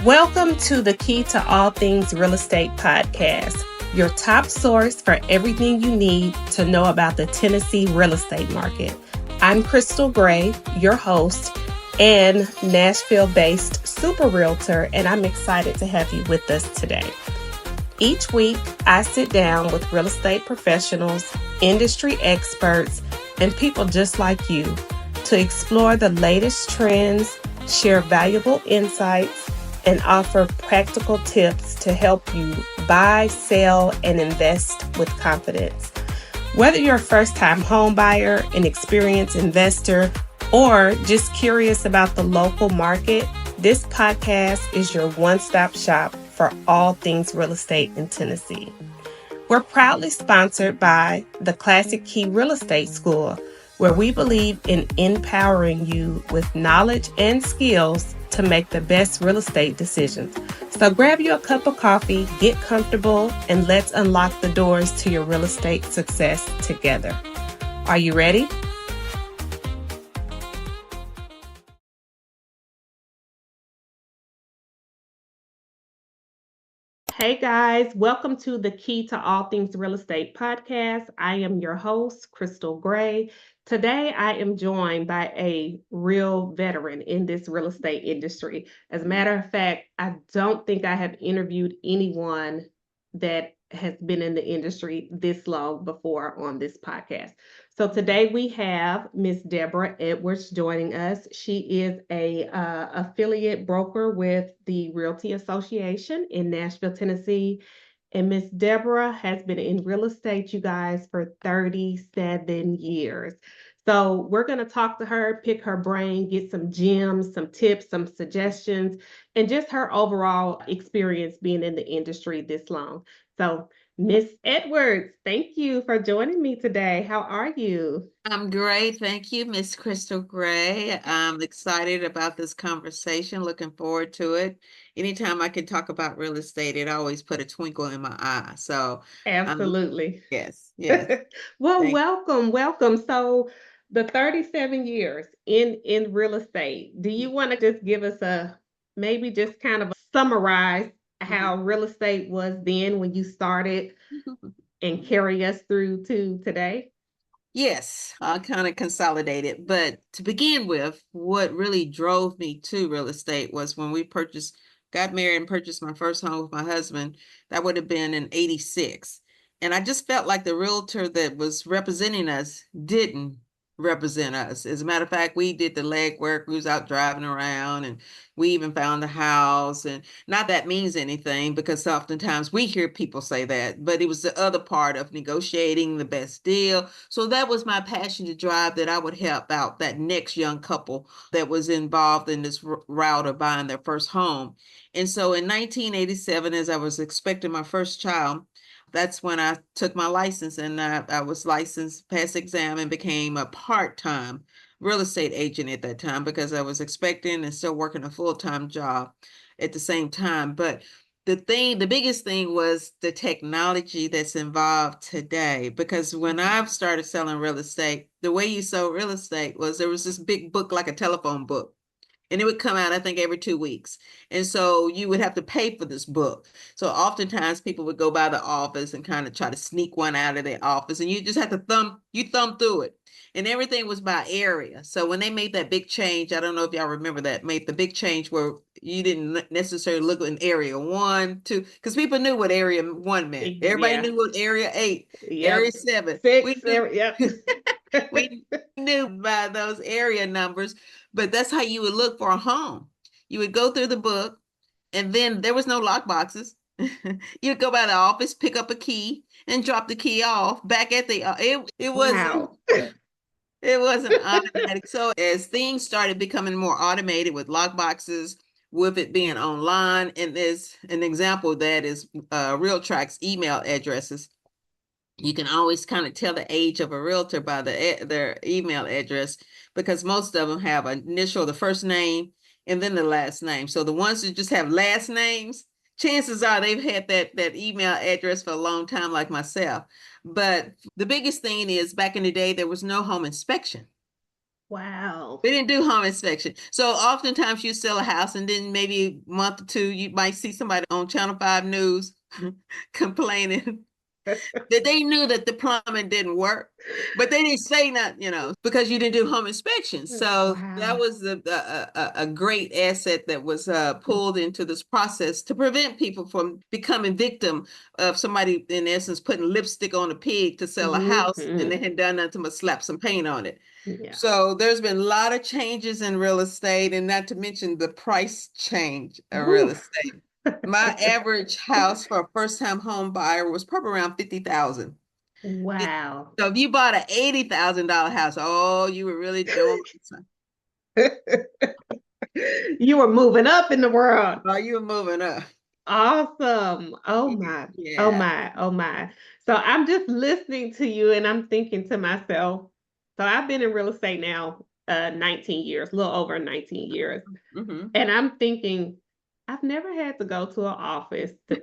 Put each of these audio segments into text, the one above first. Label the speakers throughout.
Speaker 1: Welcome to the Key to All Things Real Estate podcast, your top source for everything you need to know about the Tennessee real estate market. I'm Krystal Gray, your host and Nashville-based super realtor, and I'm excited to have you with us today. Each week, I sit down with real estate professionals, industry experts, and people just like you to explore the latest trends, share valuable insights, and offer practical tips to help you buy, sell, and invest with confidence. Whether you're a first-time home buyer, an experienced investor, or just curious about the local market, this podcast is your one-stop shop for all things real estate in Tennessee. We're proudly sponsored by the Classic Key Real Estate School, where we believe in empowering you with knowledge and skills to make the best real estate decisions. So grab you a cup of coffee, get comfortable, and let's unlock the doors to your real estate success together. Are you ready? Hey guys, welcome to the Key to All Things Real Estate podcast. I am your host, Krystal Gray. Today, I am joined by a real veteran in this real estate industry. As a matter of fact, I don't think I have interviewed anyone that has been in the industry this long before on this podcast. So today we have Miss Debra Edwards joining us. She is a affiliate broker with the Realty Association in Nashville, Tennessee. And Miss Debra has been in real estate, you guys, for 37 years. So we're going to talk to her, pick her brain, get some gems, some tips, some suggestions, and just her overall experience being in the industry this long. So Miss Edwards, thank you for joining me today. How are you?
Speaker 2: I'm great. Thank you, Miss Krystal Gray. I'm excited about this conversation, looking forward to it. Anytime I can talk about real estate, it always put a twinkle in my eye. So,
Speaker 1: Absolutely.
Speaker 2: yes.
Speaker 1: Well,
Speaker 2: Thank
Speaker 1: welcome. So the 37 years in real estate, do you want to just give us maybe just kind of summarize how real estate was then when you started and carry us through to today?
Speaker 2: Yes, I'll kind of consolidate it. But to begin with, what really drove me to real estate was when got married and purchased my first home with my husband. That would have been in 86. And I just felt like the realtor that was representing us didn't represent us. As a matter of fact, we did the legwork. We was out driving around and we even found the house. And not that means anything because oftentimes we hear people say that, but it was the other part of negotiating the best deal. So that was my passion to drive, that I would help out that next young couple that was involved in this route of buying their first home. And so in 1987, as I was expecting my first child, that's when I took my license, and I was licensed, passed exam, and became a part-time real estate agent at that time because I was expecting and still working a full-time job at the same time. But the biggest thing was the technology that's involved today. Because when I've started selling real estate, the way you sold real estate was there was this big book, like a telephone book. And it would come out, I think, every 2 weeks. And so you would have to pay for this book. So oftentimes people would go by the office and kind of try to sneak one out of their office. And you just have to thumb through it. And everything was by area. So when they made that big change, I don't know if y'all remember that, made the big change where you didn't necessarily look in area 1, 2, because people knew what area 1 meant. Everybody
Speaker 1: Yeah.
Speaker 2: knew what area 8,
Speaker 1: Yep.
Speaker 2: area 7.
Speaker 1: 6, yep.
Speaker 2: We knew by those area numbers, but that's how you would look for a home. You would go through the book, and then there was no lock boxes. You'd go by the office, pick up a key, and drop the key off back at the. It wasn't.
Speaker 1: Wow.
Speaker 2: It wasn't automatic. So as things started becoming more automated with lock boxes, with it being online, and there's an example of that is RealTrack's email addresses. You can always kind of tell the age of a realtor by their email address, because most of them have an initial, the first name, and then the last name. So the ones that just have last names, chances are they've had that email address for a long time, like myself. But the biggest thing is, back in the day, there was no home inspection.
Speaker 1: Wow.
Speaker 2: We didn't do home inspection. So oftentimes you sell a house and then maybe a month or two, you might see somebody on Channel 5 News complaining that they knew that the plumbing didn't work, but they didn't say nothing, because you didn't do home inspections. So that
Speaker 1: Wow.
Speaker 2: was a great asset that was pulled into this process to prevent people from becoming victim of somebody, in essence, putting lipstick on a pig to sell a house, and they had done nothing but slap some paint on it.
Speaker 1: Yeah.
Speaker 2: So there's been a lot of changes in real estate, and not to mention the price change of real estate. My average house for a first-time home buyer was probably around 50,000.
Speaker 1: Wow.
Speaker 2: So if you bought an $80,000 house, oh, you were really doing something.
Speaker 1: You were moving up in the world.
Speaker 2: Oh, you were moving up.
Speaker 1: Awesome. Oh my. Oh
Speaker 2: Yeah.
Speaker 1: my. Oh my. So I'm just listening to you and I'm thinking to myself, so I've been in real estate now 19 years, a little over 19 years.
Speaker 2: Mm-hmm.
Speaker 1: And I'm thinking, I've never had to go to an office to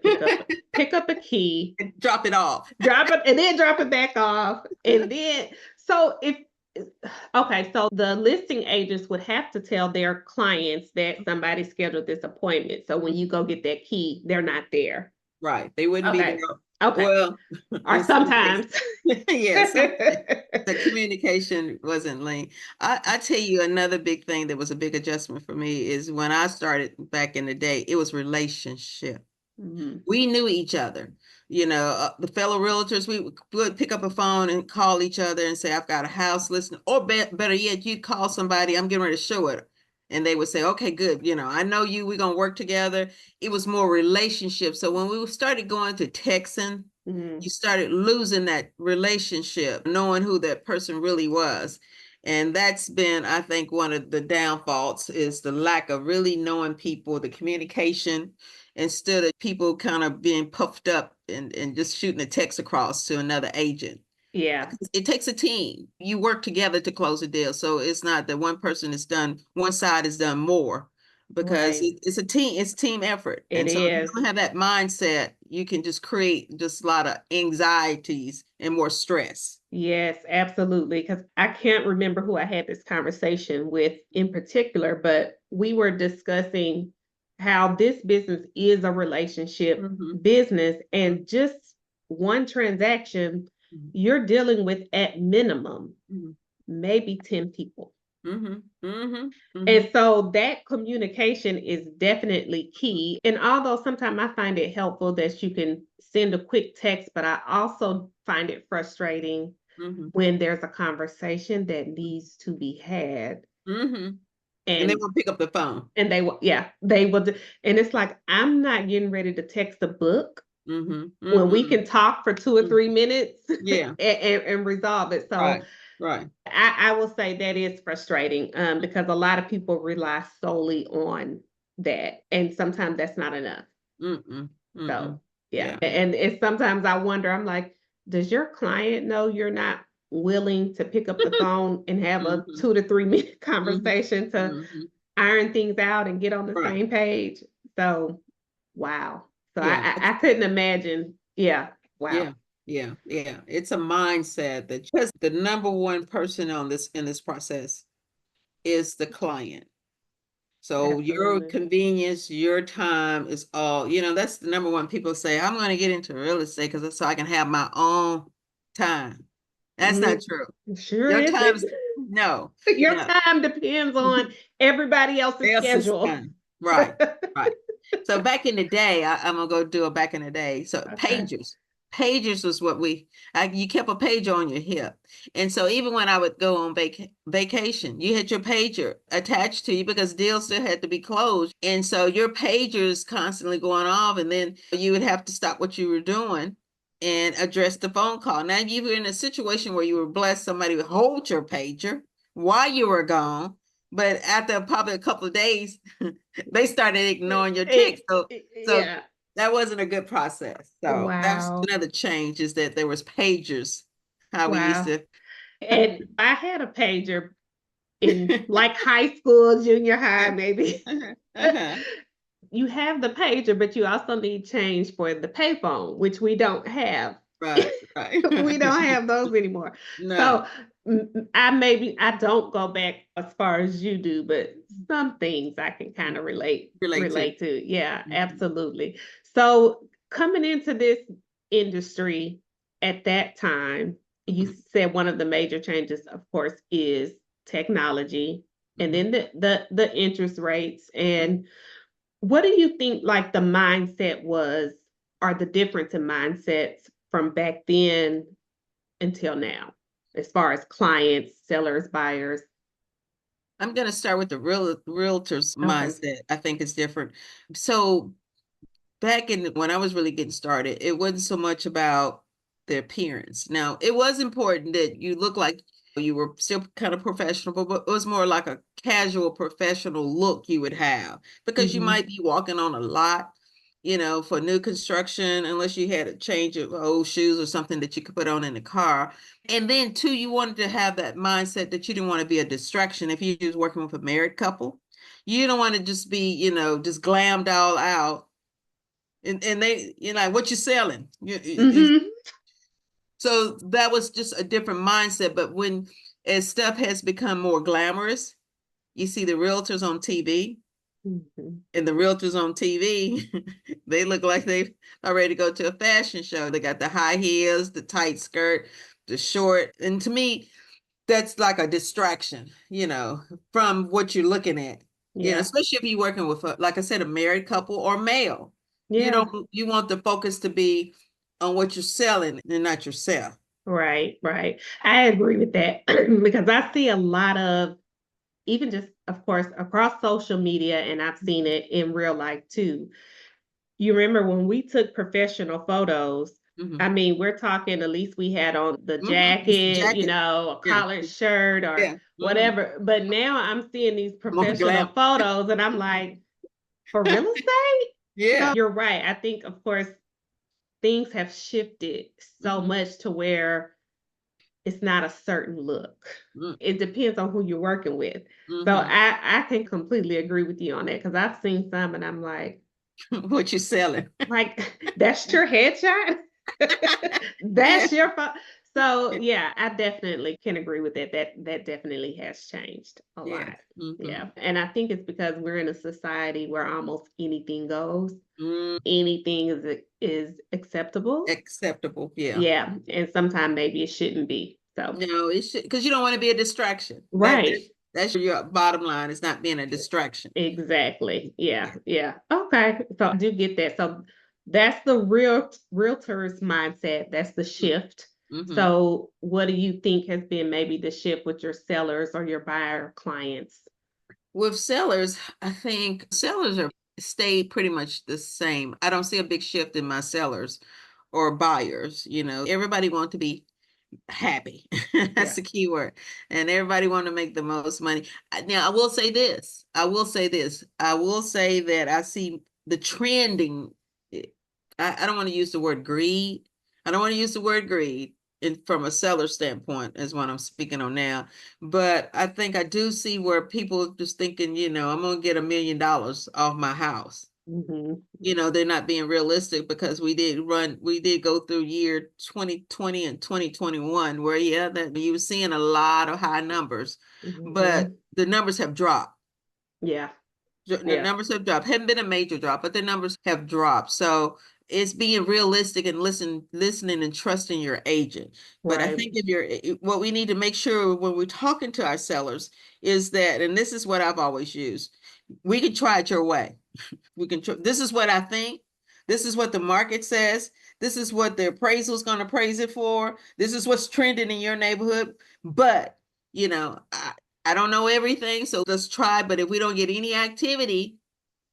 Speaker 1: pick up a key,
Speaker 2: Drop it off.
Speaker 1: drop it, and then drop it back off. And then, so so the listing agents would have to tell their clients that somebody scheduled this appointment. So when you go get that key, they're not there.
Speaker 2: Right. They wouldn't be there.
Speaker 1: Okay.
Speaker 2: Well,
Speaker 1: Or sometimes.
Speaker 2: Yes, the communication wasn't linked. I tell you another big thing that was a big adjustment for me is when I started back in the day, it was relationship. We knew each other. The fellow realtors, we would pick up a phone and call each other and say, I've got a house listing, or better yet, you'd call somebody, I'm getting ready to show it. And they would say, okay, good. I know you, we're going to work together. It was more relationship. So when we started going to texting, you started losing that relationship, knowing who that person really was. And that's been, I think, one of the downfalls is the lack of really knowing people, the communication, instead of people kind of being puffed up and just shooting a text across to another agent.
Speaker 1: Yeah.
Speaker 2: It takes a team. You work together to close a deal. So it's not that one person is done, one side is done more, because it's a team, it's team effort.
Speaker 1: It
Speaker 2: so if you
Speaker 1: is.
Speaker 2: don't have that mindset, you can just create just a lot of anxieties and more stress.
Speaker 1: Yes, absolutely. Because I can't remember who I had this conversation with in particular, but we were discussing how this business is a relationship business, and just one transaction, you're dealing with at minimum maybe 10 people. And so that communication is definitely key. And although sometimes I find it helpful that you can send a quick text, but I also find it frustrating when there's a conversation that needs to be had.
Speaker 2: And they won't pick up the phone.
Speaker 1: And they will, they will. And it's like, I'm not getting ready to text a book when we can talk for 2 or 3 minutes and resolve it. So
Speaker 2: right.
Speaker 1: I will say that is frustrating because a lot of people rely solely on that. And sometimes that's not enough. So, yeah. And it's sometimes I wonder, I'm like, does your client know you're not willing to pick up the phone and have a 2 to 3 minute conversation to iron things out and get on the same page? So, wow. So I couldn't imagine. Yeah. Wow.
Speaker 2: Yeah. It's a mindset that just the number one person in this process is the client. So your convenience, your time is all, that's the number one. People say, I'm going to get into real estate because so I can have my own time. That's not true.
Speaker 1: Sure
Speaker 2: Your
Speaker 1: is.
Speaker 2: time, no.
Speaker 1: Your time depends on everybody else's schedule.
Speaker 2: Right. So back in the day, I'm gonna go do a back in the day. So pagers was what you kept a pager on your hip. And so even when I would go on vacation, you had your pager attached to you because deals still had to be closed. And so your pager's constantly going off, and then you would have to stop what you were doing and address the phone call. Now you were in a situation where you were blessed, somebody would hold your pager while you were gone. But after probably a couple of days, they started ignoring your text. So that wasn't a good process. So that was another change, is that there was pagers, how we used to.
Speaker 1: And I had a pager in like high school, junior high, maybe. You have the pager, but you also need change for the payphone, which we don't have.
Speaker 2: Right, right.
Speaker 1: We don't have those anymore.
Speaker 2: No.
Speaker 1: So I don't go back as far as you do, but some things I can kind of
Speaker 2: Relate to.
Speaker 1: relate to. Yeah,
Speaker 2: Mhm,
Speaker 1: absolutely. So coming into this industry at that time, you
Speaker 2: mhm,
Speaker 1: said one of the major changes, of course, is technology, and
Speaker 2: mhm,
Speaker 1: then the interest rates.
Speaker 2: mhm.
Speaker 1: And what do you think like the mindset was, or the difference in mindsets from back then until now, as far as clients, sellers, buyers?
Speaker 2: I'm gonna start with the realtor's
Speaker 1: Okay.
Speaker 2: mindset. I think it's different. So back in when I was really getting started, it wasn't so much about the appearance. Now, it was important that you look like you were still kind of professional, but it was more like a casual professional look you would have because you
Speaker 1: Hmm.
Speaker 2: might be walking on a lot, for new construction, unless you had a change of old shoes or something that you could put on in the car. And then, too, you wanted to have that mindset that you didn't want to be a distraction if you was working with a married couple. You don't want to just be, just glammed all out and they like what you selling
Speaker 1: Hmm.
Speaker 2: so that was just a different mindset. But when as stuff has become more glamorous, you see the realtors on TV,
Speaker 1: Hmm.
Speaker 2: and the realtors on TV they look like they are ready to go to a fashion show. They got the high heels, the tight skirt, the short, and to me that's like a distraction, from what you're looking at.
Speaker 1: Yeah.
Speaker 2: Especially if you're working with, like I said, a married couple or male.
Speaker 1: Yeah.
Speaker 2: You want the focus to be on what you're selling and not yourself.
Speaker 1: Right. Right. I agree with that because I see a lot of, even just, of course, across social media, and I've seen it in real life too. You remember when we took professional photos? I
Speaker 2: Hmm.
Speaker 1: mean, we're talking, at least we had on the
Speaker 2: It's the
Speaker 1: jacket,
Speaker 2: jacket.
Speaker 1: a
Speaker 2: Yeah.
Speaker 1: collared shirt or
Speaker 2: Yeah.
Speaker 1: whatever. But now I'm seeing these
Speaker 2: More
Speaker 1: professional
Speaker 2: glam.
Speaker 1: photos and I'm like, for real estate?
Speaker 2: Yeah.
Speaker 1: So you're right. I think, of course, things have shifted so
Speaker 2: Hmm.
Speaker 1: much to where it's not a certain look. It depends on who you're working with. So
Speaker 2: Hmm.
Speaker 1: I can completely agree with you on that because I've seen some and I'm
Speaker 2: What you selling.
Speaker 1: that's your headshot?
Speaker 2: Yeah.
Speaker 1: That's your phone. So yeah, I definitely can agree with that. That definitely has changed a
Speaker 2: Yes.
Speaker 1: lot.
Speaker 2: Hmm.
Speaker 1: Yeah. And I think it's because we're in a society where almost anything goes.
Speaker 2: Mm,
Speaker 1: Anything is acceptable.
Speaker 2: acceptable. Yeah.
Speaker 1: Yeah. And sometimes maybe it shouldn't be. So
Speaker 2: No, it should, because you don't want to be a distraction.
Speaker 1: right.
Speaker 2: That's your bottom line, is not being a distraction.
Speaker 1: Exactly.
Speaker 2: Yeah.
Speaker 1: Yeah. Yeah. Okay. So I do get that. So that's the realtor's mindset. That's the shift.
Speaker 2: Mm-hmm.
Speaker 1: So what do you think has been maybe the shift with your sellers or your buyer clients?
Speaker 2: With sellers, I think sellers are stay pretty much the same. I don't see a big shift in my sellers or buyers. Everybody want to be happy. That's
Speaker 1: Yeah.
Speaker 2: the key word. And everybody want to make the most money. Now, I will say this. I will say this. I will say that I see the trending. eh, I don't want to use the word greed. I don't want to use the word greed from a seller standpoint, is what I'm speaking on now. But I think I do see where people just thinking, I'm gonna get $1 million off my house.
Speaker 1: Hmm.
Speaker 2: They're not being realistic, because we did go through year 2020 and 2021 where, yeah, that you were seeing a lot of high numbers, but
Speaker 1: Hmm.
Speaker 2: the numbers have dropped.
Speaker 1: Yeah.
Speaker 2: The
Speaker 1: Yeah.
Speaker 2: numbers have dropped. Haven't been a major drop, but the numbers have dropped. So it's being realistic and listening and trusting your agent. But I
Speaker 1: Right.
Speaker 2: think what we need to make sure when we're talking to our sellers is that, and this is what I've always used, we can try it your way. This is what I think. This is what the market says. This is what the appraisal is going to praise it for. This is what's trending in your neighborhood. But, I don't know everything, so let's try. But if we don't get any activity,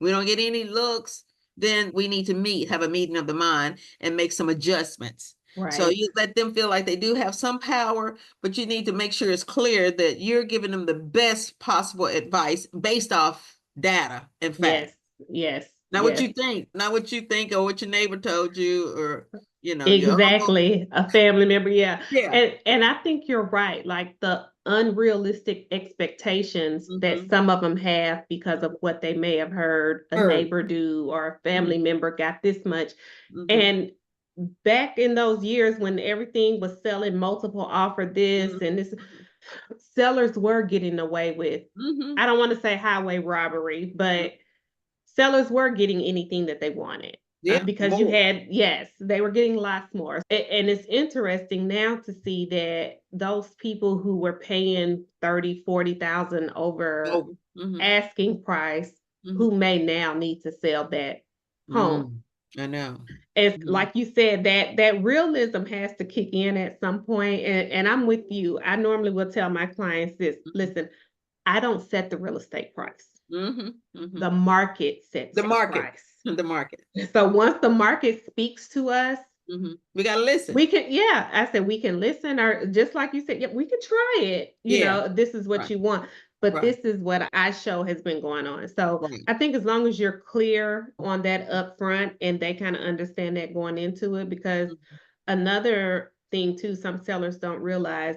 Speaker 2: we don't get any looks, then we need to have a meeting of the mind and make some adjustments. So
Speaker 1: Right.
Speaker 2: you let them feel like they do have some power, but you need to make sure it's clear that you're giving them the best possible advice based off data and fact.
Speaker 1: Yes. Yes.
Speaker 2: Not what
Speaker 1: Yes.
Speaker 2: you think, not what you think or what your neighbor told you, or your uncle.
Speaker 1: Exactly. A family member, yeah.
Speaker 2: Yeah.
Speaker 1: And I think you're right. Like the unrealistic expectations that
Speaker 2: Mm-hmm.
Speaker 1: some of them have because of what they may have heard a
Speaker 2: Heard.
Speaker 1: neighbor do or a
Speaker 2: Mm-hmm.
Speaker 1: family member got this much.
Speaker 2: Mm-hmm.
Speaker 1: And back in those years when everything was selling multiple offer this and this, sellers were getting away with, I don't want to say highway robbery, but sellers were getting anything that they wanted.
Speaker 2: Yeah,
Speaker 1: Because you had, yes, they were getting lots more. And it's interesting now to see that those people who were paying 30, 40,000 over asking price, who may now need to sell that home.
Speaker 2: I know.
Speaker 1: It's like you said, that realism has to kick in at some point. And I'm with you. I normally will tell my clients this, listen, I don't set the real estate price. The market sets the price.
Speaker 2: The market.
Speaker 1: So once the market speaks to us,
Speaker 2: we gotta listen.
Speaker 1: We can, yeah. I said we can listen, or just like you said, yeah, we can try it. You know, this is what you want, but this is what I show has been going on. So I think as long as you're clear on that up front and they kind of understand that going into it, because another thing too, some sellers don't realize,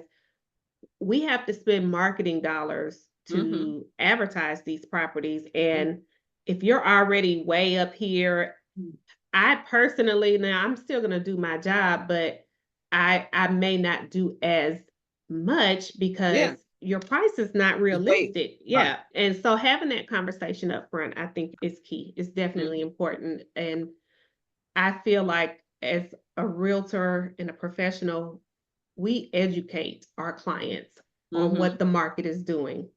Speaker 1: we have to spend marketing dollars to advertise these properties. And if you're already way up here, I personally, now I'm still going to do my job, but I may not do as much because your price is not realistic. Yeah. And so having that conversation up front, I think is key. It's definitely important. And I feel like as a realtor and a professional, we educate our clients on what the market is doing.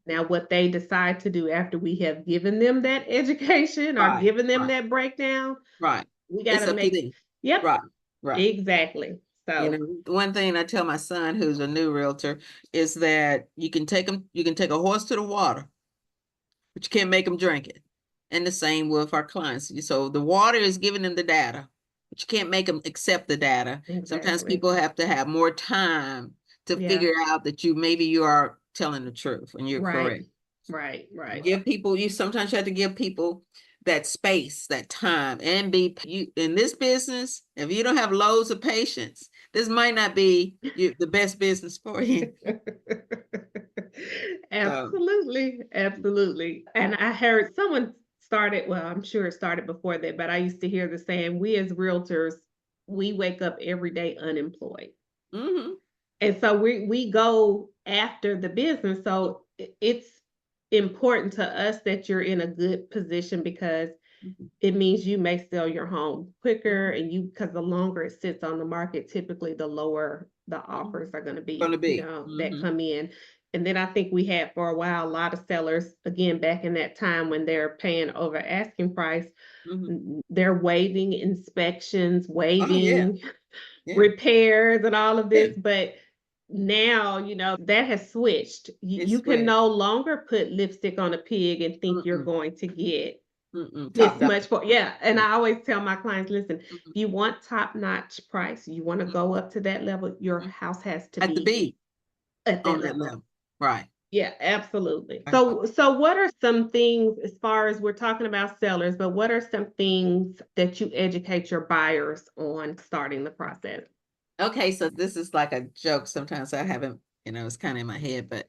Speaker 1: Now, what they decide to do after we have given them that education or given them that breakdown, we got to make. Yep. Right. Exactly. So,
Speaker 2: you know, one thing I tell my son, who's a new realtor, is that you can take a horse to the water, but you can't make them drink it. And the same with our clients. So the water is giving them the data, but you can't make them accept the data. Exactly. Sometimes people have to have more time to figure out that maybe you are telling the truth and you're correct.
Speaker 1: Right.
Speaker 2: You sometimes have to give people that space, that time, and you in this business. If you don't have loads of patience, this might not be the best business for you.
Speaker 1: Absolutely. And I heard someone started, well, I'm sure it started before that, but I used to hear the saying, we as realtors, we wake up every day unemployed. And so we go after the business. So it's important to us that you're in a good position, because it means you may sell your home quicker, and because the longer it sits on the market, typically the lower the offers are going to be, that come in. And then I think we had for a while a lot of sellers, again, back in that time when they're paying over asking price, they're waiving inspections, waiving repairs and all of this. But now, that has switched. You can no longer put lipstick on a pig and think you're going to get this much for, and I always tell my clients, listen, if you want top-notch price, you want to go up to that level, your house has to be at that level.
Speaker 2: Right.
Speaker 1: Yeah, absolutely. So what are some things, as far as we're talking about sellers, but what are some things that you educate your buyers on starting the process?
Speaker 2: Okay, so this is like a joke. Sometimes I haven't, it's kind of in my head, but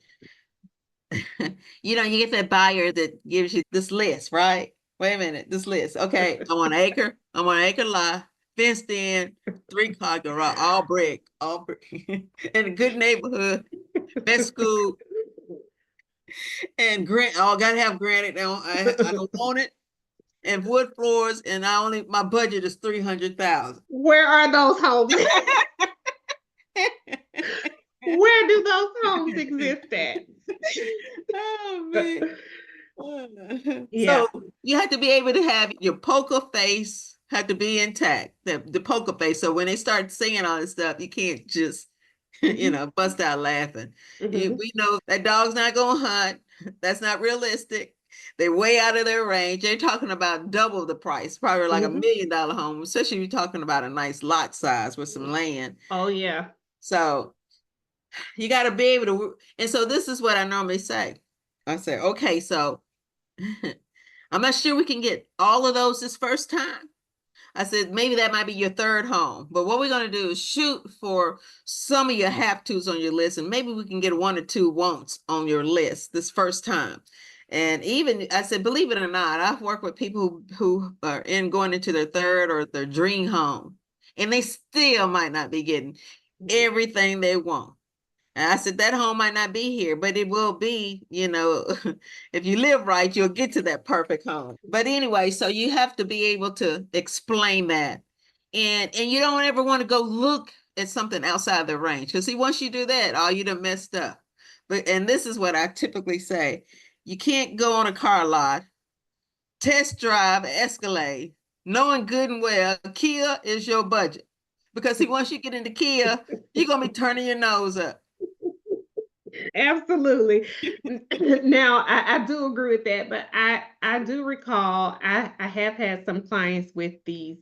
Speaker 2: you get that buyer that gives you this list, right? Wait a minute, this list. Okay, I want an acre lot, fenced in, 3-car garage, all brick, in a good neighborhood, best school, and gotta have granite. I don't want it, and wood floors, and my budget is $300,000.
Speaker 1: Where are those homes? Where do those homes exist at?
Speaker 2: Oh man. So you have to be able to have your poker face have to be intact, the poker face. So when they start saying all this stuff, you can't just bust out laughing. We know that dog's not gonna hunt. That's not realistic. They're way out of their range. They're talking about double the price, probably like $1 million home, especially if you're talking about a nice lot size with some land.
Speaker 1: Oh yeah.
Speaker 2: So you got to be able to, and so this is what I normally say. I say, okay, so I'm not sure we can get all of those this first time. I said, maybe that might be your third home, but what we're going to do is shoot for some of your have-tos on your list, and maybe we can get 1 or 2 wants on your list this first time. And even, I said, believe it or not, I've worked with people who are going into their third or their dream home. and they still might not be getting everything they want. And I said, that home might not be here, but it will be, if you live right, you'll get to that perfect home. But anyway, so you have to be able to explain that. And you don't ever want to go look at something outside the range. Because see, once you do that, you done messed up. And this is what I typically say. You can't go on a car lot, test drive Escalade, knowing good and well Kia is your budget. Because see, once you get into Kia, you're gonna be turning your nose up.
Speaker 1: Absolutely. Now, I do agree with that, but I do recall I have had some clients with these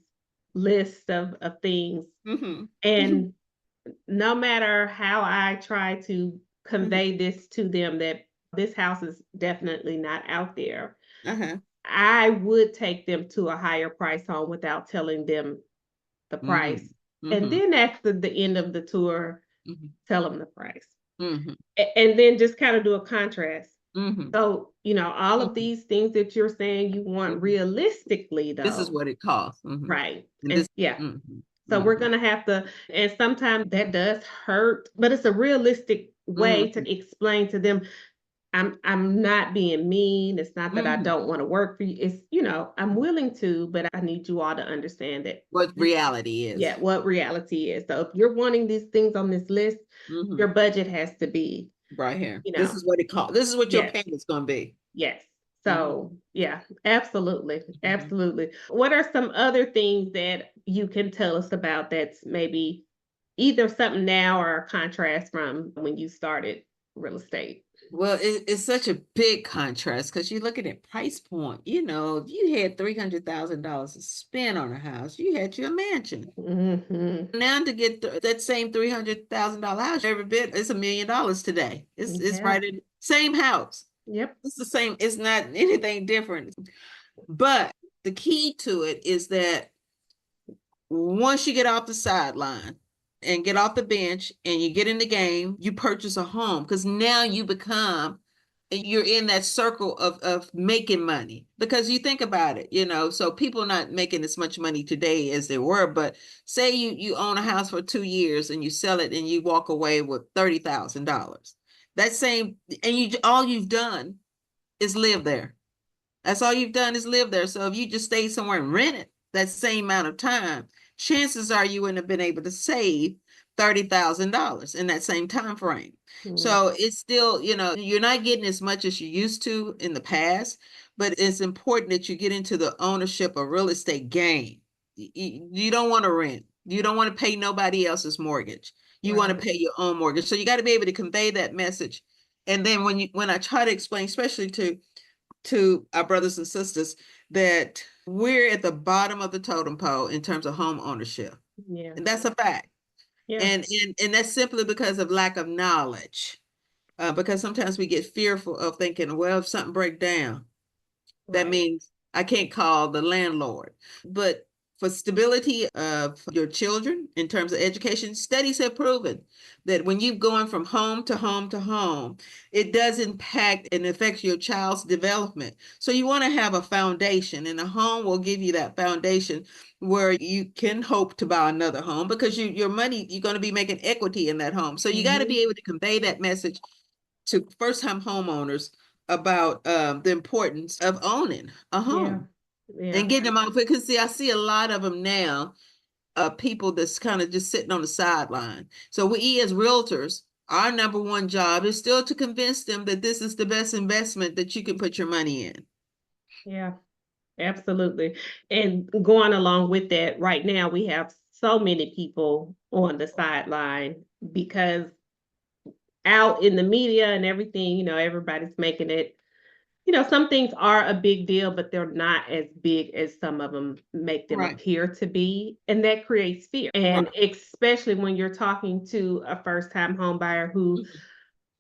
Speaker 1: lists of things, and no matter how I try to convey this to them that this house is definitely not out there, I would take them to a higher price home without telling them the price. And then after the end of the tour, tell them the price. And then just kind of do a contrast. So, all of these things that you're saying you want realistically, though.
Speaker 2: This is what it costs.
Speaker 1: Right. So we're going to have to, and sometimes that does hurt, but it's a realistic way to explain to them, I'm not being mean. It's not that I don't want to work for you. It's, I'm willing to, but I need you all to understand that
Speaker 2: what reality is.
Speaker 1: Yeah, what reality is. So if you're wanting these things on this list, your budget has to be
Speaker 2: right here. This is what it costs. This is what your payment's going to be.
Speaker 1: Yes. So yeah, absolutely. Absolutely. What are some other things that you can tell us about that's maybe either something now or a contrast from when you started real estate?
Speaker 2: Well, it's such a big contrast because you look at it price point. If you had $300,000 to spend on a house, you had your mansion. Now to get that same $300,000 house, every bit it's $1 million today. It's right in same house.
Speaker 1: Yep,
Speaker 2: it's the same. It's not anything different. But the key to it is that once you get off the sideline and get off the bench and you get in the game, you purchase a home because now you're in that circle of making money. Because you think about it, so people are not making as much money today as they were, but say you own a house for 2 years and you sell it and you walk away with $30,000. And all you've done is live there. That's all you've done is live there. So if you just stayed somewhere and rented that same amount of time, chances are you wouldn't have been able to save $30,000 in that same time frame. So it's still, you're not getting as much as you used to in the past, but it's important that you get into the ownership of real estate game. You don't want to rent. You don't want to pay nobody else's mortgage. You want to pay your own mortgage. So you got to be able to convey that message. And then when I try to explain, especially to our brothers and sisters, that we're at the bottom of the totem pole in terms of home ownership. And that's a fact. And that's simply because of lack of knowledge. Because sometimes we get fearful of thinking, well, if something breaks down, that means I can't call the landlord. But for stability of your children in terms of education, studies have proven that when you're going from home to home to home, it does impact and affects your child's development. So you want to have a foundation, and a home will give you that foundation where you can hope to buy another home because your money, you're going to be making equity in that home. So you got to be able to convey that message to first-time homeowners about the importance of owning a home. And getting them out, because I see a lot of them now, people that's kind of just sitting on the sideline. So we as realtors, our number one job is still to convince them that this is the best investment that you can put your money in.
Speaker 1: Yeah, absolutely. And going along with that, right now we have so many people on the sideline because out in the media and everything, everybody's making it. Some things are a big deal, but they're not as big as some of them make them appear to be. And that creates fear. And especially when you're talking to a first-time home buyer who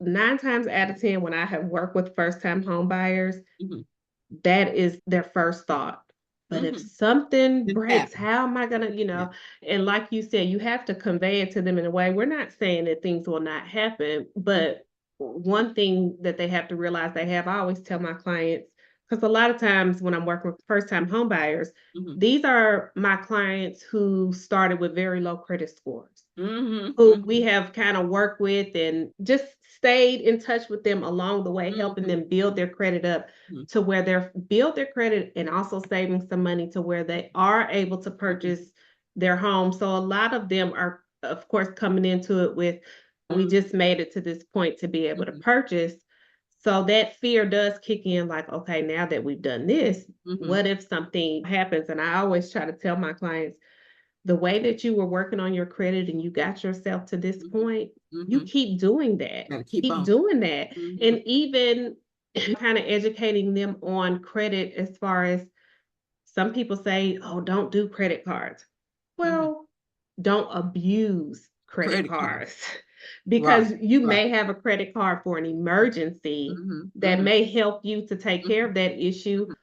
Speaker 1: 9 times out of 10, when I have worked with first-time home buyers, that is their first thought. But if something breaks, how am I gonna, and like you said, you have to convey it to them in a way. We're not saying that things will not happen, but one thing that they have to realize I always tell my clients, Because a lot of times when I'm working with first-time home buyers,
Speaker 2: Mhm.
Speaker 1: these are my clients who started with very low credit scores,
Speaker 2: Mhm.
Speaker 1: who we
Speaker 2: Mhm.
Speaker 1: have kind of worked with and just stayed in touch with them along the way, helping
Speaker 2: Mhm.
Speaker 1: them build their credit up
Speaker 2: Mhm.
Speaker 1: to where they're build their credit and also saving some money to where they are able to
Speaker 2: Mhm.
Speaker 1: purchase their home. So a lot of them are, of course, coming into it with, we
Speaker 2: Mhm.
Speaker 1: just made it to this point to be able to
Speaker 2: Mhm.
Speaker 1: purchase. So that fear does kick in like, okay, now that we've done this,
Speaker 2: Mhm.
Speaker 1: what if something happens? And I always try to tell my clients, the way that you were working on your credit and you got yourself to this
Speaker 2: Mhm.
Speaker 1: point, you
Speaker 2: Mhm.
Speaker 1: keep doing that.
Speaker 2: Gotta keep
Speaker 1: Keep
Speaker 2: on.
Speaker 1: doing that.
Speaker 2: Mhm.
Speaker 1: And even kind of educating them on credit as far as some people say, oh, don't do credit cards.
Speaker 2: Mhm.
Speaker 1: Well, don't abuse credit
Speaker 2: Credit card.
Speaker 1: cards
Speaker 2: Right.
Speaker 1: because you
Speaker 2: Right.
Speaker 1: may have a credit card for an emergency
Speaker 2: Mhm.
Speaker 1: that
Speaker 2: Mhm.
Speaker 1: may help you to take care
Speaker 2: Mhm.
Speaker 1: of that issue,
Speaker 2: Mhm.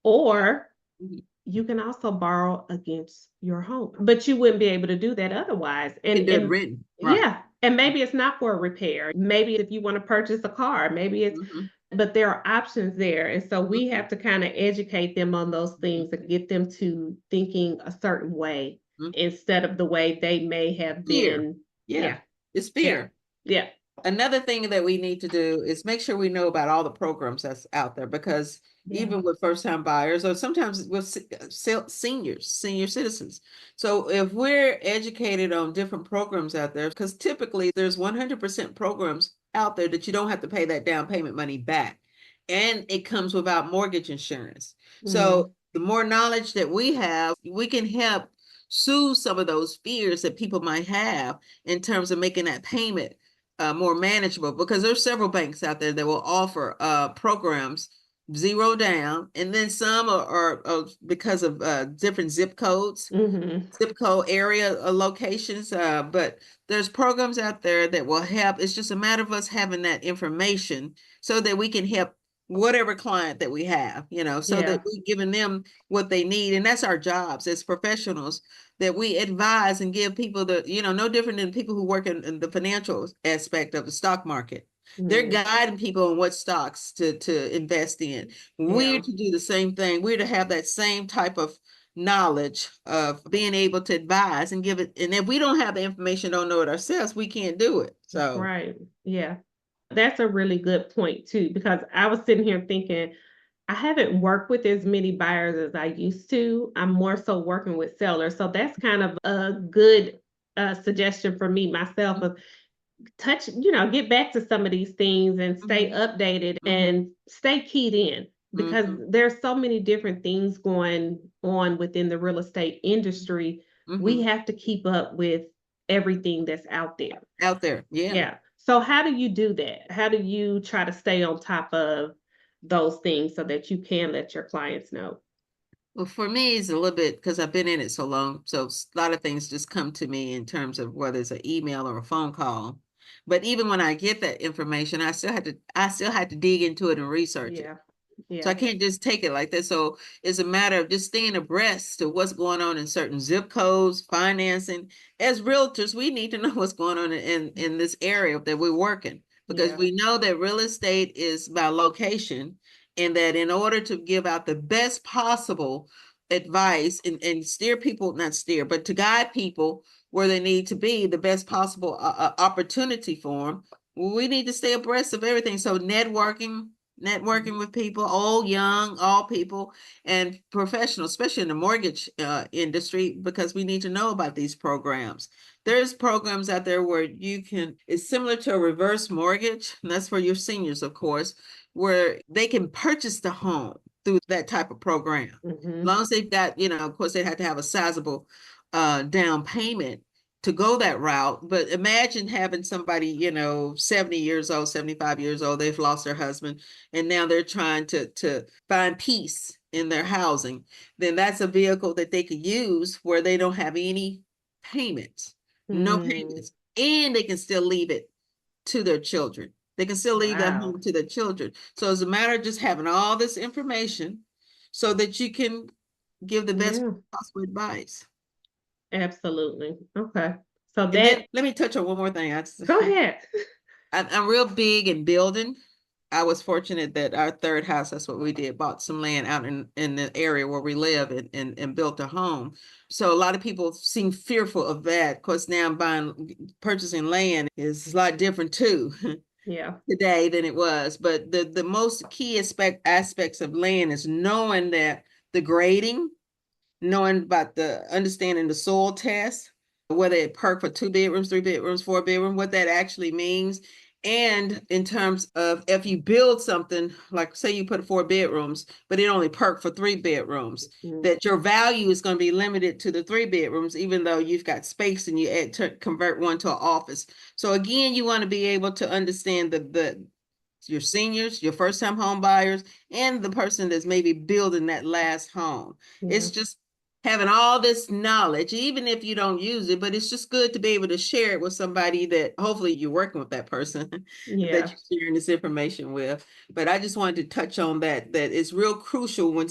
Speaker 1: or
Speaker 2: Mhm.
Speaker 1: you can also borrow against your home, but you wouldn't be able to do that otherwise.
Speaker 2: You can
Speaker 1: And
Speaker 2: do it written. Right.
Speaker 1: yeah, and maybe it's not for a repair. Maybe if you want to purchase a car, maybe it's,
Speaker 2: Mhm.
Speaker 1: but there are options there. And so we
Speaker 2: Mhm.
Speaker 1: have to kind of educate them on those things and
Speaker 2: Mhm.
Speaker 1: get them to thinking a certain way
Speaker 2: Mhm.
Speaker 1: instead of the way they may have
Speaker 2: Fear.
Speaker 1: been.
Speaker 2: Yeah.
Speaker 1: Yeah,
Speaker 2: It's
Speaker 1: yeah,
Speaker 2: fear.
Speaker 1: yeah,
Speaker 2: Another thing that we need to do is make sure we know about all the programs that's out there, because
Speaker 1: yeah.
Speaker 2: even with first time buyers or sometimes with senior citizens. So if we're educated on different programs out there, because typically there's 100% programs out there that you don't have to pay that down payment money back. And it comes without mortgage insurance.
Speaker 1: Mm,
Speaker 2: So the more knowledge that we have, we can help soothe some of those fears that people might have in terms of making that payment more manageable, because there's several banks out there that will offer programs zero down, and then some are because of different
Speaker 1: hmm.
Speaker 2: zip code area locations, but there's programs out there that will help. It's just a matter of us having that information so that we can help whatever client that we have, so that
Speaker 1: Yeah.
Speaker 2: we're giving them what they need. And that's our jobs as professionals, that we advise and give people no different than people who work in the financial aspect of the stock market. They're
Speaker 1: Mm,
Speaker 2: guiding people on what stocks to invest in. We're
Speaker 1: yeah.
Speaker 2: to do the same thing. We're to have that same type of knowledge of being able to advise and give it. And if we don't have the information, don't know it ourselves, we can't do it. So,
Speaker 1: Right. Yeah. That's a really good point too, because I was sitting here thinking, I haven't worked with as many buyers as I used to. I'm more so working with sellers. So that's kind of a good suggestion for me myself of get back to some of these things and stay
Speaker 2: mhm,
Speaker 1: updated
Speaker 2: mhm,
Speaker 1: and stay keyed in because
Speaker 2: mhm,
Speaker 1: there's so many different things going on within the real estate industry. We
Speaker 2: mhm.
Speaker 1: have to keep up with everything that's out there.
Speaker 2: Out there. Yeah.
Speaker 1: Yeah. So how do you do that? How do you try to stay on top of those things so that you can let your clients know?
Speaker 2: Well, for me, it's a little bit because I've been in it so long. So a lot of things just come to me in terms of whether it's an email or a phone call. But even when I get that information, I still had to dig into it and research it.
Speaker 1: Yeah.
Speaker 2: So I
Speaker 1: Yeah.
Speaker 2: can't just take it like that. So it's a matter of just staying abreast of what's going on in certain zip codes, financing. As realtors, we need to know what's going on in this area that we're working, because
Speaker 1: Yeah.
Speaker 2: we know that real estate is by location, and that in order to give out the best possible advice and steer people, not steer, but to guide people where they need to be, the best possible opportunity for them, we need to stay abreast of everything. So networking with people, old, young, all people, and professionals, especially in the mortgage industry, because we need to know about these programs. There's programs out there where it's similar to a reverse mortgage, and that's for your seniors, of course, where they can purchase the home through that type of program. As
Speaker 1: Hmm.
Speaker 2: long as they've got, of course, they have to have a sizable down payment to go that route. But imagine having somebody, 70 years old, 75 years old, they've lost their husband, and now they're trying to find peace in their housing. Then that's a vehicle that they could use where they don't have any payments, no
Speaker 1: Mm,
Speaker 2: payments, and they can still leave it to their children. They can still leave that
Speaker 1: wow.
Speaker 2: home to their children. So it's a matter of just having all this information so that you can give the best
Speaker 1: Yeah,
Speaker 2: possible advice.
Speaker 1: absolutely. Okay. So
Speaker 2: And then
Speaker 1: that,
Speaker 2: let me touch on one more thing.
Speaker 1: go ahead.
Speaker 2: I'm real big in building. I was fortunate that our third house, that's what we did, bought some land out in the area where we live and built a home. So a lot of people seem fearful of that. Of course, now purchasing land is a lot different too
Speaker 1: Yeah.
Speaker 2: today than it was. But the most key aspects of land is knowing that the grading, knowing about the understanding the soil test, whether it perk for 2 bedrooms, 3 bedrooms, 4 bedroom, what that actually means. And in terms of if you build something, like say you put 4 bedrooms, but it only perk for 3 bedrooms, that your value is going to be limited to the 3 bedrooms, even though you've got space and you add to convert one to an office. So again, you want to be able to understand the your seniors, your first time home buyers, and the person that's maybe building that last home.
Speaker 1: Yeah.
Speaker 2: It's just having all this knowledge, even if you don't use it, but it's just good to be able to share it with somebody that hopefully you're working with that person that
Speaker 1: Yeah.
Speaker 2: you're sharing this information with. But I just wanted to touch on that it's real crucial when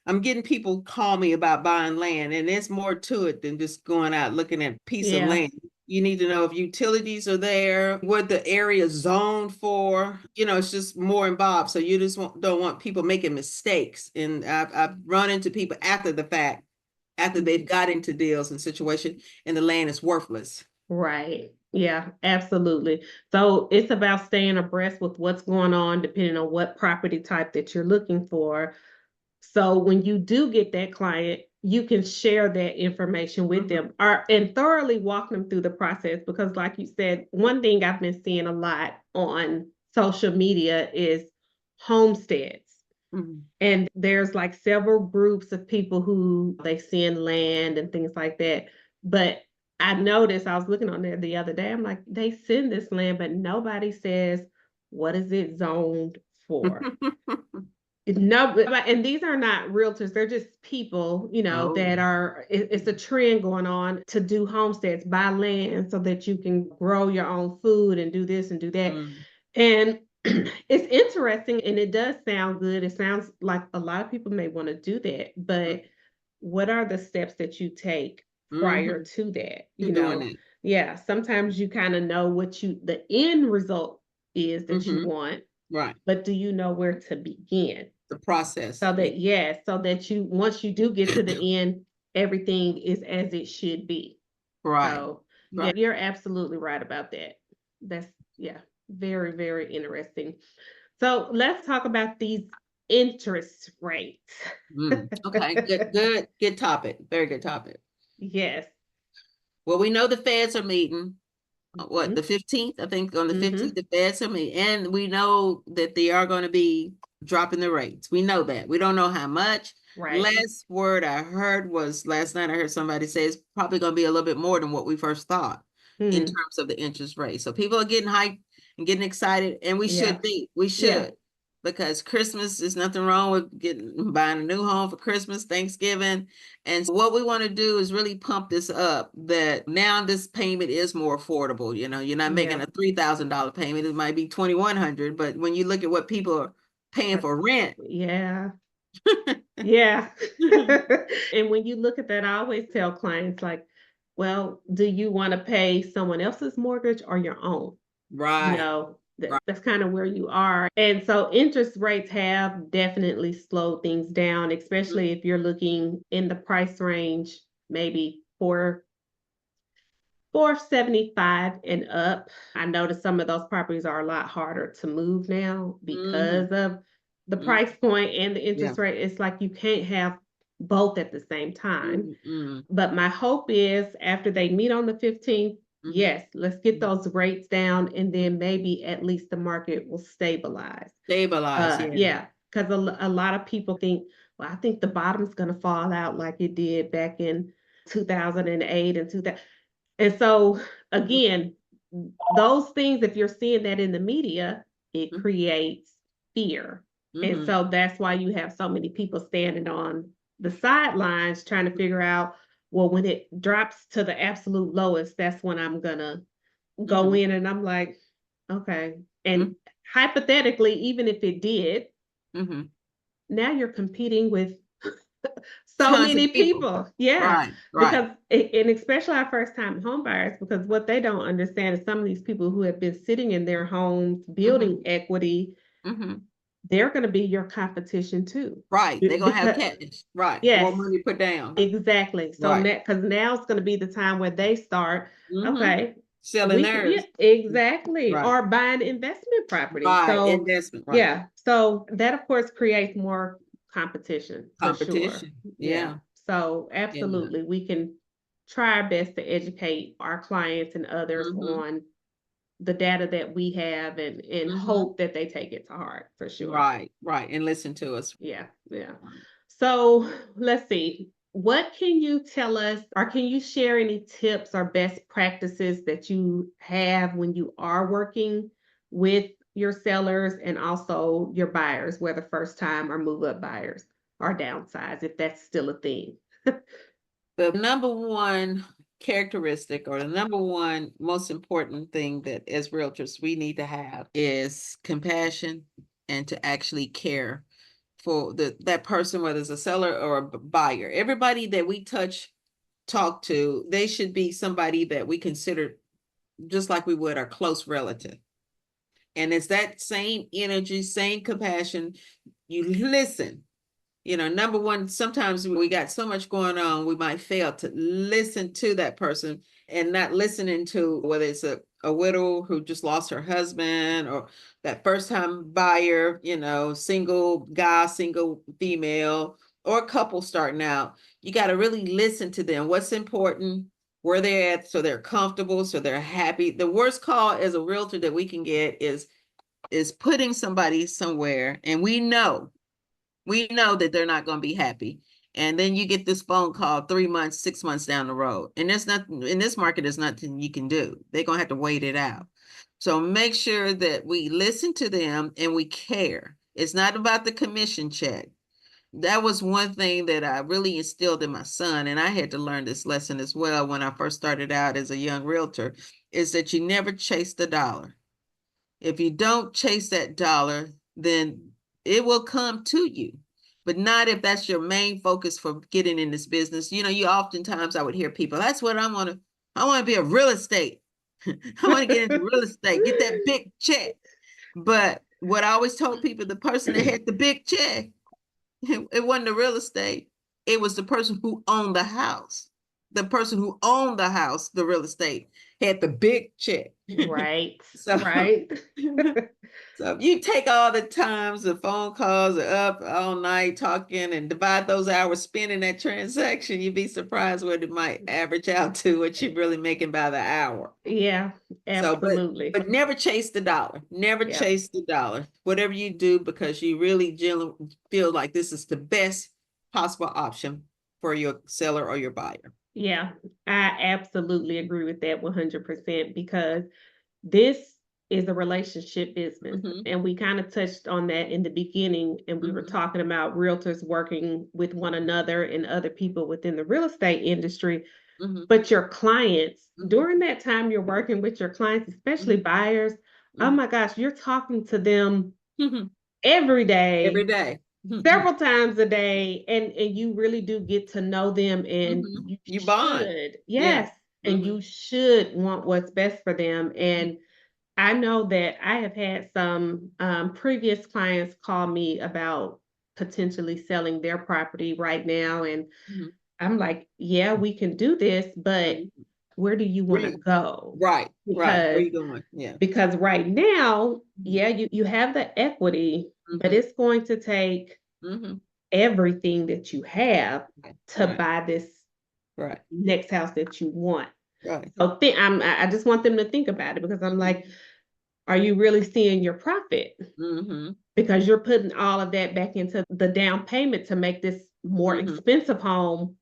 Speaker 2: I'm getting people call me about buying land, and there's more to it than just going out looking at a piece of
Speaker 1: Yeah.
Speaker 2: land. You need to know if utilities are there, what the area is zoned for. It's just more involved. So you just don't want people making mistakes. And I've run into people after the fact, after they've got into deals and situation, and the land is worthless.
Speaker 1: Right. Yeah, absolutely. So it's about staying abreast with what's going on, depending on what property type that you're looking for. So when you do get that client, you can share that information with them and thoroughly walk them through the process. Because like you said, one thing I've been seeing a lot on social media is homesteads. And there's like several groups of people who they send land and things like that. But I noticed, I was looking on there the other day, I'm like, they send this land, but nobody says, what is it zoned for? No, and these are not realtors, they're just people, that are, it's a trend going on to do homesteads, buy land so that you can grow your own food and do this and do that. And it's interesting and it does sound good. It sounds like a lot of people may want to do that, but what are the steps that you take prior to that?
Speaker 2: Doing it.
Speaker 1: Yeah, sometimes you kind of know what the end result is that you want,
Speaker 2: right?
Speaker 1: But do you know where to begin?
Speaker 2: The process.
Speaker 1: So that, so that once you do get to the end, everything is as it should be.
Speaker 2: Right.
Speaker 1: So yeah, you're absolutely right about that. That's very, very interesting. So let's talk about these interest rates.
Speaker 2: Okay, good topic. Very good topic.
Speaker 1: Yes.
Speaker 2: Well, we know the feds are meeting. The 15th? I think on the 15th, the feds are meeting, and we know that they are going to be dropping the rates. We know that. We don't know how much.
Speaker 1: Right.
Speaker 2: Last word I heard was last night. I heard somebody say it's probably going to be a little bit more than what we first thought in terms of the interest rate. So people are getting hyped and getting excited, and we should be. We should. Because Christmas, is nothing wrong with buying a new home for Christmas, Thanksgiving. And what we want to do is really pump this up, that now this payment is more affordable. You're not making a $3,000 payment. It might be $2,100. But when you look at what people are paying for rent.
Speaker 1: Yeah. Yeah. And when you look at that, I always tell clients like, well, do you want to pay someone else's mortgage or your own?
Speaker 2: Right.
Speaker 1: That's kind of where you are. And so interest rates have definitely slowed things down, especially if you're looking in the price range, maybe 475 and up. I noticed some of those properties are a lot harder to move now because of the price point and the interest rate. It's like you can't have both at the same time. But my hope is after they meet on the 15th, yes, let's get those rates down, and then maybe at least the market will stabilize. Yeah, because a lot of people think, well, I think the bottom's going to fall out like it did back in 2008 and 2000. And so again, those things, if you're seeing that in the media, it creates fear. And so that's why you have so many people standing on the sidelines trying to figure out, well, when it drops to the absolute lowest, that's when I'm gonna go in. And I'm like, okay. And hypothetically, even if it did, now you're competing with so
Speaker 2: Tons
Speaker 1: many
Speaker 2: of people.
Speaker 1: Yeah.
Speaker 2: Right.
Speaker 1: Because, and especially our first time home buyers, because what they don't understand is some of these people who have been sitting in their homes, building equity,
Speaker 2: Mm-hmm.
Speaker 1: they're going to be your competition too.
Speaker 2: Right. They're gonna have
Speaker 1: Because
Speaker 2: cash. Right. More
Speaker 1: yes,
Speaker 2: money put down.
Speaker 1: exactly. So
Speaker 2: Right.
Speaker 1: now, because now it's going to be the time where they start,
Speaker 2: Mm-hmm.
Speaker 1: okay,
Speaker 2: Selling
Speaker 1: we can, yeah,
Speaker 2: theirs.
Speaker 1: exactly,
Speaker 2: Right.
Speaker 1: or buying investment property.
Speaker 2: Right.
Speaker 1: So
Speaker 2: Investment. Right.
Speaker 1: yeah, so that of course creates more competition for sure.
Speaker 2: Competition.
Speaker 1: Yeah.
Speaker 2: Yeah.
Speaker 1: So
Speaker 2: Yeah.
Speaker 1: absolutely, we can try our best to educate our clients and others
Speaker 2: Mm-hmm.
Speaker 1: on the data that we have and
Speaker 2: Mm-hmm.
Speaker 1: hope that they take it to heart for sure.
Speaker 2: Right. Right. And listen to us.
Speaker 1: Yeah, yeah. So let's see. What can you tell us, or can you share any tips or best practices that you have when you are working with your sellers and also your buyers, whether first time or move up buyers or downsize, if that's still a thing?
Speaker 2: The number one characteristic or the number one most important thing that as realtors we need to have is compassion and to actually care for that person, whether it's a seller or a buyer. Everybody that we talk to, they should be somebody that we consider just like we would our close relative. And it's that same energy, same compassion. You listen. Number one, sometimes we got so much going on, we might fail to listen to that person and not listening to whether it's a widow who just lost her husband or that first time buyer, single guy, single female, or a couple starting out. You got to really listen to them. What's important, where they're at, so they're comfortable, so they're happy. The worst call as a realtor that we can get is putting somebody somewhere and we know that they're not going to be happy. And then you get this phone call 3 months, 6 months down the road. And there's nothing in this market, there's nothing you can do. They're going to have to wait it out. So make sure that we listen to them and we care. It's not about the commission check. That was one thing that I really instilled in my son. And I had to learn this lesson as well when I first started out as a young realtor, is that you never chase the dollar. If you don't chase that dollar, then it will come to you, but not if that's your main focus for getting in this business. You oftentimes I would hear people, that's what I want to be a real estate. I want to get into real estate, get that big check. But what I always told people, the person that had the big check, it wasn't the real estate. It was the person who owned the house. The person who owned the house, the real estate, had the big check.
Speaker 1: Right,
Speaker 2: So,
Speaker 1: right.
Speaker 2: so if you take all the times the phone calls are up all night talking and divide those hours spent in that transaction, you'd be surprised what it might average out to what you're really making by the hour.
Speaker 1: Yeah,
Speaker 2: So,
Speaker 1: absolutely.
Speaker 2: but never chase the dollar. Never
Speaker 1: Yeah.
Speaker 2: chase the dollar. Whatever you do, because you really feel like this is the best possible option for your seller or your buyer.
Speaker 1: Yeah, I absolutely agree with that 100% because this is a relationship business.
Speaker 2: Mm-hmm.
Speaker 1: And we kind of touched on that in the beginning. And we were
Speaker 2: Mm-hmm.
Speaker 1: talking about realtors working with one another and other people within the real estate industry.
Speaker 2: Mm-hmm.
Speaker 1: But your clients,
Speaker 2: Mm-hmm.
Speaker 1: during that time you're working with your clients, especially buyers, oh my gosh, you're talking to them every day.
Speaker 2: Every day.
Speaker 1: Several times a day, and you really do get to know them, and
Speaker 2: You bond.
Speaker 1: should,
Speaker 2: Yeah.
Speaker 1: yes, and you should want what's best for them. And I know that I have had some previous clients call me about potentially selling their property right now, and I'm like, yeah, we can do this, but where do you want to go?
Speaker 2: Right, right. Where
Speaker 1: Because
Speaker 2: you going? Yeah.
Speaker 1: because right now, yeah, you have the equity, but it's going to take everything that you have to buy this next house that you want.
Speaker 2: Right.
Speaker 1: So I just want them to think about it, because I'm like, are you really seeing your profit? Because you're putting all of that back into the down payment to make this more expensive home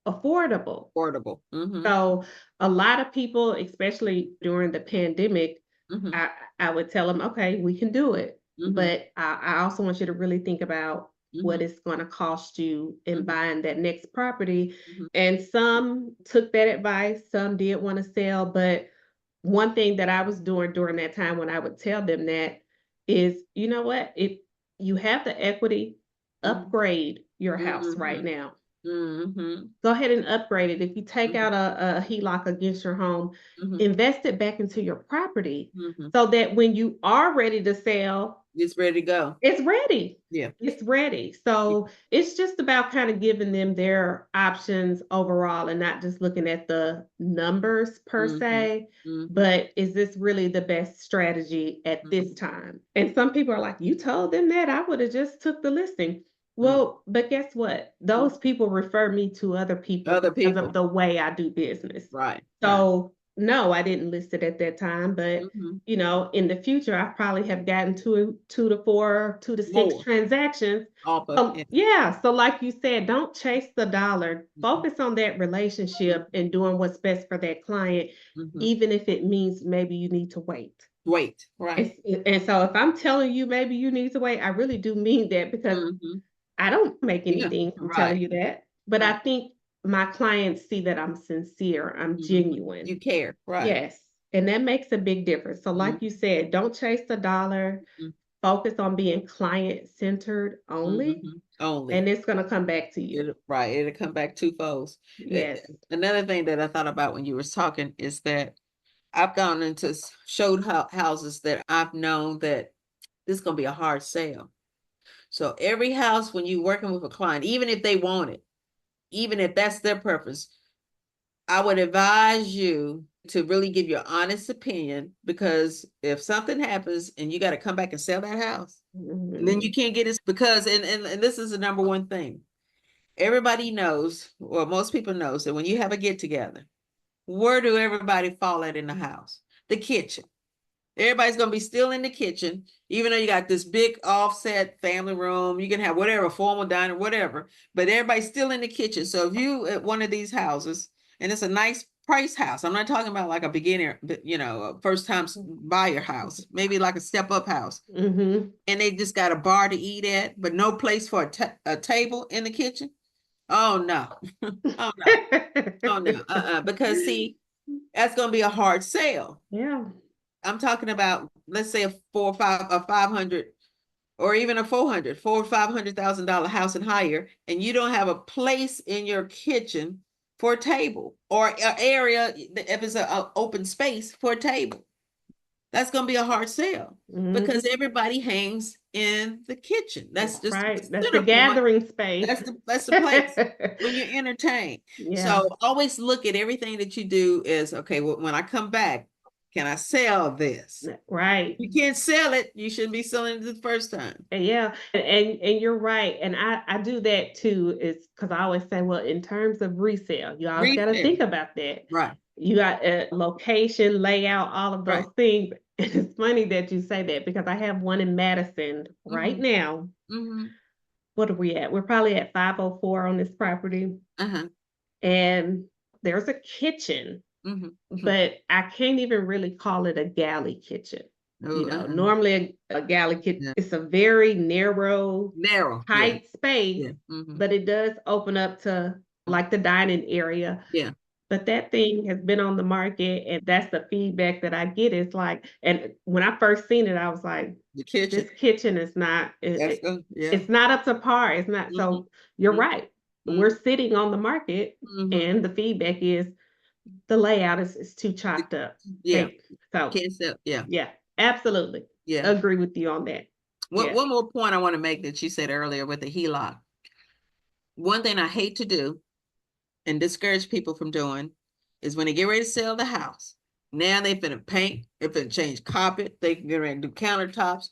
Speaker 1: affordable. So a lot of people, especially during the pandemic, I would tell them, okay, we can do it. But I also want you to really think about what it's going to cost you in buying that next property. And some took that advice, some did want to sell. But one thing that I was doing during that time when I would tell them that is, you know what, if you have the equity, upgrade your house right now. Go ahead and upgrade it. If you take out a HELOC against your home, invest it back into your property so that when you are ready to sell,
Speaker 2: It's ready to go.
Speaker 1: It's ready.
Speaker 2: Yeah.
Speaker 1: It's ready. So it's just about kind of giving them their options overall and not just looking at the numbers per se, but is this really the best strategy at this time? And some people are like, you told them that, I would have just took the listing. Well, but guess what? Those people refer me to other people because of the way I do business.
Speaker 2: Right.
Speaker 1: So no, I didn't list it at that time, but you know, in the future, I probably have gotten two to four, 2 to 6
Speaker 2: More.
Speaker 1: transactions.
Speaker 2: Off of it.
Speaker 1: Yeah. So like you said, don't chase the dollar. Focus on that relationship and doing what's best for that client, even if it means maybe you need to wait.
Speaker 2: Wait, right.
Speaker 1: And so if I'm telling you maybe you need to wait, I really do mean that because I don't make anything from telling you that. But I think my clients see that I'm sincere, I'm genuine.
Speaker 2: You care, right?
Speaker 1: Yes. And that makes a big difference. So like you said, don't chase the dollar. Focus on being client-centered only.
Speaker 2: Only.
Speaker 1: And it's going to come back to you.
Speaker 2: Right. It'll come back twofold.
Speaker 1: Yes.
Speaker 2: Another thing that I thought about when you were talking is that I've gone into showed houses that I've known that this is going to be a hard sale. So every house, when you're working with a client, even if they want it, even if that's their preference, I would advise you to really give your honest opinion, because if something happens and you got to come back and sell that house, and then you can't get it because, and this is the number one thing. Everybody knows, or most people knows, that when you have a get together, where do everybody fall at in the house? The kitchen. Everybody's going to be still in the kitchen, even though you got this big offset family room. You can have whatever, formal dining, whatever, but everybody's still in the kitchen. So if you at one of these houses, and it's a nice price house, I'm not talking about like a beginner, you know, a first time buyer house, maybe like a step up house, and they just got a bar to eat at, but no place for a table in the kitchen. Oh no. Oh no. Oh no. Because see, that's going to be a hard sale.
Speaker 1: Yeah.
Speaker 2: I'm talking about, let's say a 500, or even a $400,000 or $500,000 house and higher, and you don't have a place in your kitchen for a table, or an area, if it's an open space for a table. That's going to be a hard sell because everybody hangs in the kitchen. That's just
Speaker 1: right. That's the gathering space.
Speaker 2: That's the place when you entertain. Yeah. So always look at everything that you do as, okay, well, when I come back, can I sell this?
Speaker 1: Right.
Speaker 2: If you can't sell it, you shouldn't be selling it the first time.
Speaker 1: Yeah. And you're right. And I do that too, is because I always say, well, in terms of resale, you always got to think about that.
Speaker 2: Right.
Speaker 1: You got a location, layout, all of those things. And it's funny that you say that because I have one in Madison right now. What are we at? We're probably at 504 on this property. And there's a kitchen. But I can't even really call it a galley kitchen. You know, normally a galley kitchen, it's a very narrow, tight space, but it does open up to like the dining area.
Speaker 2: Yeah.
Speaker 1: But that thing has been on the market, and that's the feedback that I get. Is like, and when I first seen it, I was like, this kitchen is not, it's not up to par. It's not. So you're right. We're sitting on the market, and the feedback is, the layout is too chopped up.
Speaker 2: Yeah.
Speaker 1: So
Speaker 2: can't sell. Yeah.
Speaker 1: Yeah, absolutely. Yeah. Agree with you on that.
Speaker 2: One more point I want to make that you said earlier with the HELOC. One thing I hate to do and discourage people from doing is when they get ready to sell the house. Now they finna paint, they finna change carpet, they can get ready to do countertops.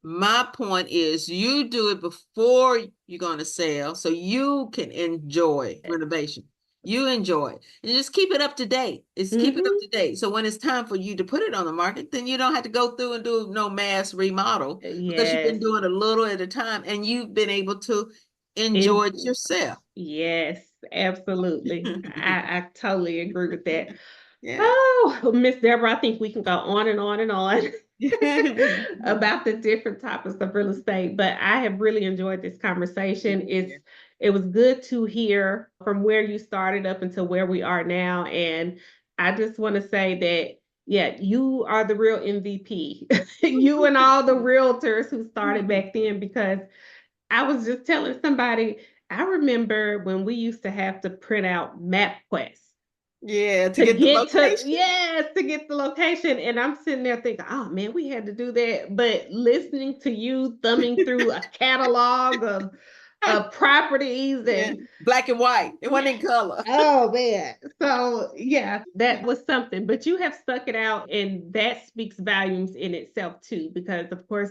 Speaker 2: My point is, you do it before you're going to sell so you can enjoy renovation. You enjoy it and just keep it up to date. Keep it up to date. So when it's time for you to put it on the market, then you don't have to go through and do no mass remodel because you've been doing a little at a time and you've been able to enjoy it yourself.
Speaker 1: Yes, absolutely. I totally agree with that. Yeah. Oh, Miss Debra, I think we can go on and on and on about the different topics of real estate, but I have really enjoyed this conversation. It was good to hear from where you started up until where we are now. And I just want to say that, yeah, you are the real MVP. You and all the realtors who started back then, because I was just telling somebody, I remember when we used to have to print out MapQuest.
Speaker 2: Yeah, to
Speaker 1: to
Speaker 2: get the
Speaker 1: get to,
Speaker 2: location.
Speaker 1: yes, to get the location. And I'm sitting there thinking, oh man, we had to do that. But listening to you thumbing through a catalog of properties
Speaker 2: Yeah,
Speaker 1: and
Speaker 2: black and white. It wasn't in color.
Speaker 1: oh man. So yeah, that was something. But you have stuck it out, and that speaks volumes in itself too, because of course,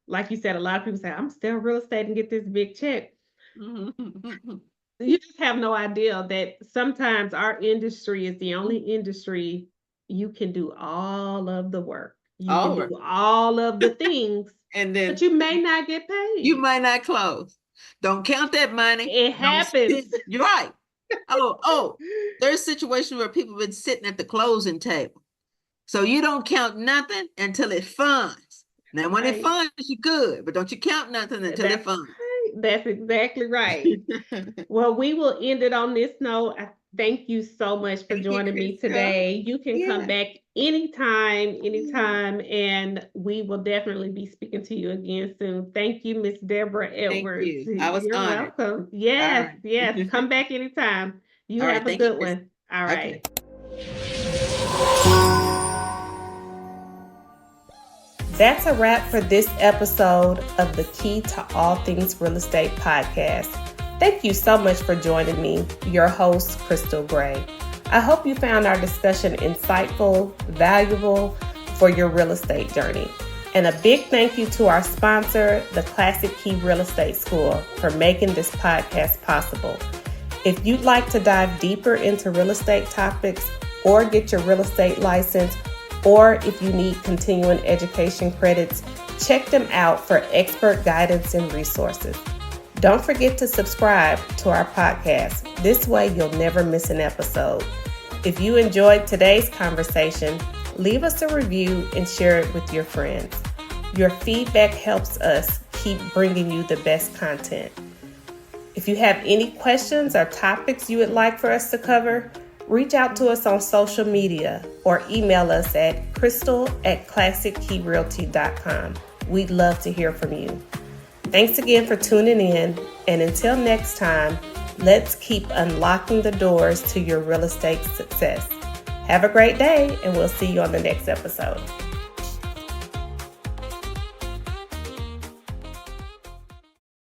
Speaker 1: like you said, a lot of people say, I'm still real estate and get this big check. You just have no idea that sometimes our industry is the only industry you can do all of the work. You can
Speaker 2: Over.
Speaker 1: do all of the things,
Speaker 2: And
Speaker 1: but
Speaker 2: then
Speaker 1: you may not get
Speaker 2: you
Speaker 1: paid.
Speaker 2: might not close. Don't count that money.
Speaker 1: It
Speaker 2: Don't
Speaker 1: happens.
Speaker 2: spend. You're right. Oh, there's situations where people have been sitting at the closing table. So you don't count nothing until it funds. Now, when it
Speaker 1: Right.
Speaker 2: funds, you're good, but don't you count nothing until it
Speaker 1: That's
Speaker 2: funds.
Speaker 1: right. That's exactly right. Well, we will end it on this note. I thank you so much for
Speaker 2: Thank you,
Speaker 1: joining me
Speaker 2: Krystal.
Speaker 1: today. You can come
Speaker 2: Yeah.
Speaker 1: back anytime,
Speaker 2: Yeah.
Speaker 1: anytime, and we will definitely be speaking to you again soon. Thank you, Miss Deborah
Speaker 2: Thank
Speaker 1: Edwards.
Speaker 2: you. I was
Speaker 1: You're
Speaker 2: honored.
Speaker 1: welcome.
Speaker 2: All
Speaker 1: Yes,
Speaker 2: right.
Speaker 1: yes. Come back anytime. You
Speaker 2: All right.
Speaker 1: have a
Speaker 2: Thank you,
Speaker 1: good
Speaker 2: Krystal.
Speaker 1: one. All
Speaker 2: Okay.
Speaker 1: right. That's a wrap for this episode of the Key to All Things Real Estate podcast. Thank you so much for joining me, your host, Krystal Gray. I hope you found our discussion insightful, valuable for your real estate journey. And a big thank you to our sponsor, the Classic Key Real Estate School, for making this podcast possible. If you'd like to dive deeper into real estate topics or get your real estate license, or if you need continuing education credits, check them out for expert guidance and resources. Don't forget to subscribe to our podcast. This way you'll never miss an episode. If you enjoyed today's conversation, leave us a review and share it with your friends. Your feedback helps us keep bringing you the best content. If you have any questions or topics you would like for us to cover, reach out to us on social media or email us at krystal@classickeyrealty.com. We'd love to hear from you. Thanks again for tuning in, and until next time, let's keep unlocking the doors to your real estate success. Have a great day, and we'll see you on the next episode.